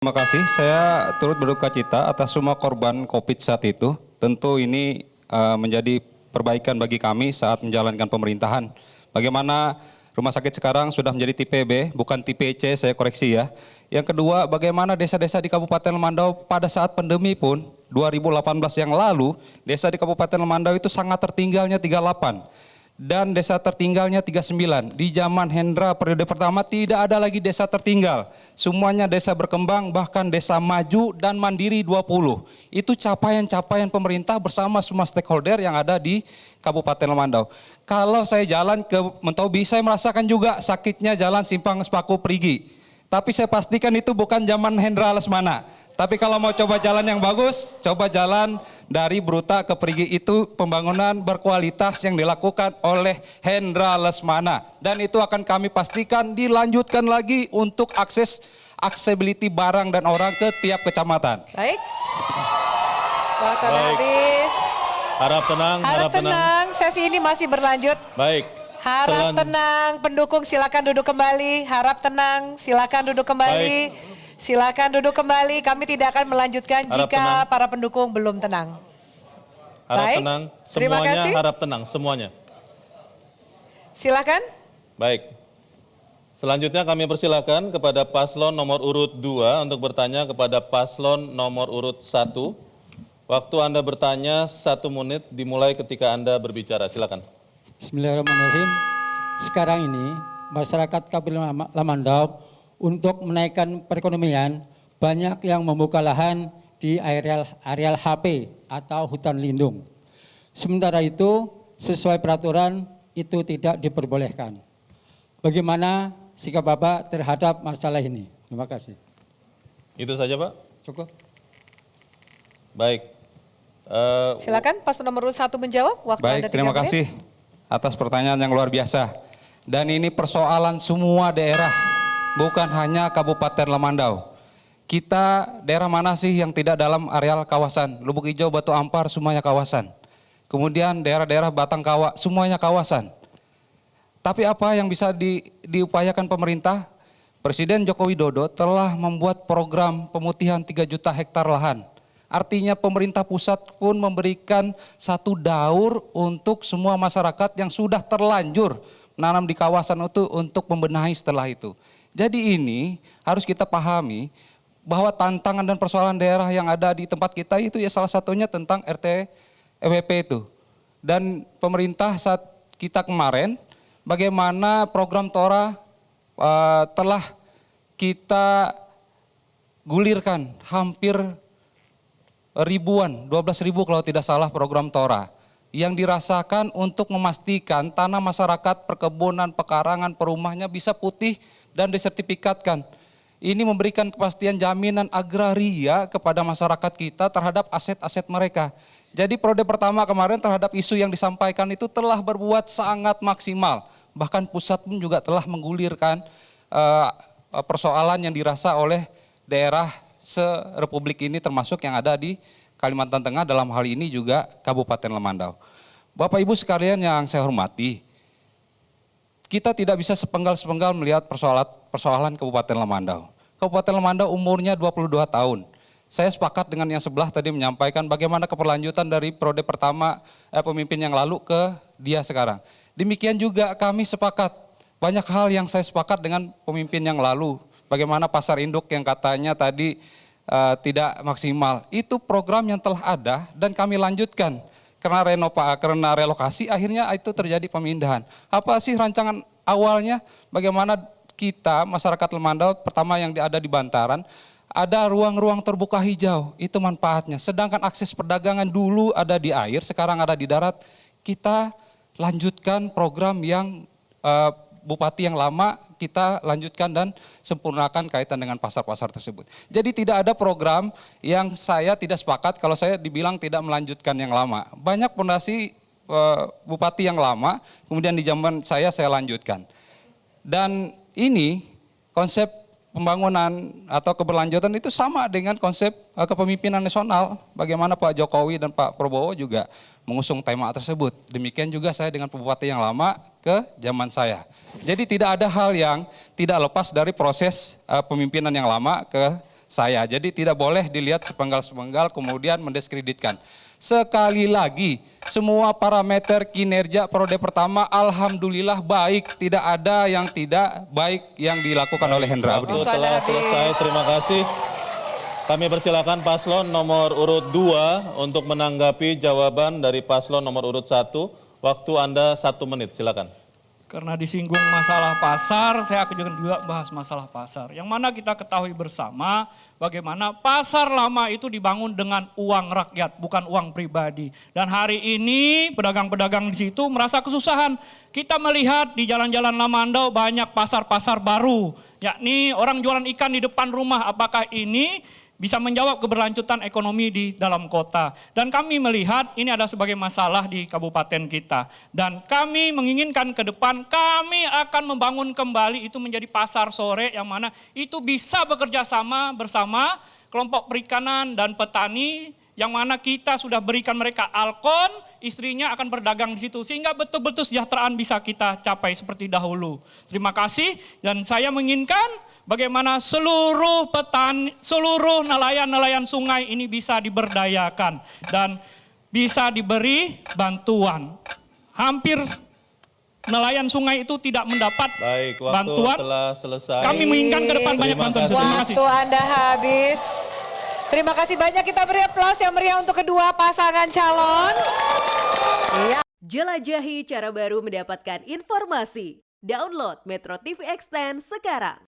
Terima kasih, saya turut berduka cita atas semua korban COVID saat itu. Tentu ini menjadi perbaikan bagi kami saat menjalankan pemerintahan. Bagaimana rumah sakit sekarang sudah menjadi tipe B, bukan tipe C, saya koreksi ya. Yang kedua, bagaimana desa-desa di Kabupaten Lemandau pada saat pandemi pun 2018 yang lalu, desa di Kabupaten Lemandau itu sangat tertinggalnya 38. Dan desa tertinggalnya 39. Di zaman Hendra periode pertama tidak ada lagi desa tertinggal. Semuanya desa berkembang, bahkan desa maju dan mandiri 20. Itu capaian-capaian pemerintah bersama semua stakeholder yang ada di Kabupaten Lemandau. Kalau saya jalan ke Mentobi, saya merasakan juga sakitnya jalan Simpang Sepaku Perigi. Tapi saya pastikan itu bukan zaman Hendra Lesmana. Tapi kalau mau coba jalan yang bagus, coba jalan dari Bruta ke Perigi, itu pembangunan berkualitas yang dilakukan oleh Hendra Lesmana. Dan itu akan kami pastikan dilanjutkan lagi untuk accessibility barang dan orang ke tiap kecamatan. Baik. Waktu habis. Harap tenang, harap tenang. Sesi ini masih berlanjut. Baik. Harap tenang, pendukung silakan duduk kembali. Harap tenang, silakan duduk kembali. Baik. Silakan duduk kembali, kami tidak akan melanjutkan jika para pendukung belum tenang. Harap Baik. tenang, Terima semuanya kasih. harap tenang, semuanya. Silakan. Baik. Selanjutnya kami persilakan kepada paslon nomor urut 2 untuk bertanya kepada paslon nomor urut 1. Waktu Anda bertanya 1 menit dimulai ketika Anda berbicara, silakan. Bismillahirrahmanirrahim. Sekarang ini masyarakat Kabupaten Lemandau untuk menaikkan perekonomian, banyak yang membuka lahan di areal HP atau hutan lindung. Sementara itu, sesuai peraturan itu tidak diperbolehkan. Bagaimana sikap Bapak terhadap masalah ini? Terima kasih. Itu saja, Pak. Cukup. Baik. Silakan paslon nomor 1 menjawab. Waktu Baik, Anda 3 terima menit. kasih atas pertanyaan yang luar biasa. Dan ini persoalan semua daerah, bukan hanya Kabupaten Lemandau. Kita daerah mana sih yang tidak dalam areal kawasan? Lubuk Hijau, Batu Ampar, semuanya kawasan. Kemudian daerah-daerah Batangkawa, semuanya kawasan. Tapi apa yang bisa diupayakan pemerintah? Presiden Joko Widodo telah membuat program pemutihan 3 juta hektar lahan. Artinya pemerintah pusat pun memberikan 1 daur untuk semua masyarakat yang sudah terlanjur menanam di kawasan itu untuk membenahi setelah itu. Jadi ini harus kita pahami bahwa tantangan dan persoalan daerah yang ada di tempat kita itu ya salah satunya tentang RT EWP itu. Dan pemerintah saat kita kemarin bagaimana program Tora telah kita gulirkan hampir ribuan, 12.000 kalau tidak salah program Tora yang dirasakan untuk memastikan tanah masyarakat, perkebunan, pekarangan, perumahnya bisa putih dan disertifikatkan. Ini memberikan kepastian jaminan agraria kepada masyarakat kita terhadap aset-aset mereka. Jadi periode pertama kemarin terhadap isu yang disampaikan itu telah berbuat sangat maksimal. Bahkan pusat pun juga telah menggulirkan persoalan yang dirasa oleh daerah se-Republik ini termasuk yang ada di Kalimantan Tengah, dalam hal ini juga Kabupaten Lemandau. Bapak Ibu sekalian yang saya hormati, kita tidak bisa sepenggal-sepenggal melihat persoalan Kabupaten Lemandau. Kabupaten Lemandau umurnya 22 tahun. Saya sepakat dengan yang sebelah tadi menyampaikan bagaimana keberlanjutan dari periode pertama pemimpin yang lalu ke dia sekarang. Demikian juga kami sepakat, banyak hal yang saya sepakat dengan pemimpin yang lalu. Bagaimana pasar induk yang katanya tadi tidak maksimal. Itu program yang telah ada dan kami lanjutkan. Karena relokasi akhirnya itu terjadi pemindahan. Apa sih rancangan awalnya? Bagaimana kita masyarakat Lemandau pertama yang ada di Bantaran, ada ruang-ruang terbuka hijau, itu manfaatnya. Sedangkan akses perdagangan dulu ada di air, sekarang ada di darat. Kita lanjutkan program yang Bupati yang lama kita lanjutkan dan sempurnakan kaitan dengan pasar-pasar tersebut. Jadi tidak ada program yang saya tidak sepakat kalau saya dibilang tidak melanjutkan yang lama. Banyak fondasi Bupati yang lama, kemudian di zaman saya lanjutkan. Dan ini konsep pembangunan atau keberlanjutan itu sama dengan konsep kepemimpinan nasional. Bagaimana Pak Jokowi dan Pak Prabowo juga mengusung tema tersebut. Demikian juga saya dengan bupati yang lama ke zaman saya. Jadi tidak ada hal yang tidak lepas dari proses pemimpinan yang lama ke saya. Jadi tidak boleh dilihat sepenggal-sepenggal kemudian mendiskreditkan. Sekali lagi, semua parameter kinerja periode pertama alhamdulillah baik, tidak ada yang tidak baik yang dilakukan oleh Hendra Abdi. Waktu telah selesai, terima kasih. Kami persilakan paslon nomor urut 2 untuk menanggapi jawaban dari paslon nomor urut 1. Waktu Anda 1 menit, silakan. Karena disinggung masalah pasar, saya akan juga bahas masalah pasar. Yang mana kita ketahui bersama bagaimana pasar lama itu dibangun dengan uang rakyat, bukan uang pribadi. Dan hari ini pedagang-pedagang di situ merasa kesusahan. Kita melihat di jalan-jalan Lamandau banyak pasar-pasar baru, yakni orang jualan ikan di depan rumah. Apakah ini bisa menjawab keberlanjutan ekonomi di dalam kota. Dan kami melihat ini ada sebagai masalah di kabupaten kita. Dan kami menginginkan ke depan kami akan membangun kembali itu menjadi pasar sore yang mana itu bisa bekerja sama bersama kelompok perikanan dan petani yang mana kita sudah berikan mereka alkon, istrinya akan berdagang di situ sehingga betul-betul kesejahteraan bisa kita capai seperti dahulu. Terima kasih dan saya menginginkan bagaimana seluruh petani, seluruh nelayan-nelayan sungai ini bisa diberdayakan dan bisa diberi bantuan. Hampir nelayan sungai itu tidak mendapat Baik, waktu bantuan. telah selesai. Kami menginginkan ke depan banyak Terima bantuan. kasih. Terima kasih. Waktu Anda habis. Terima kasih banyak, kita beri aplaus yang meriah untuk kedua pasangan calon. Iya. Jelajahi cara baru mendapatkan informasi. Download Metro TV Extend sekarang.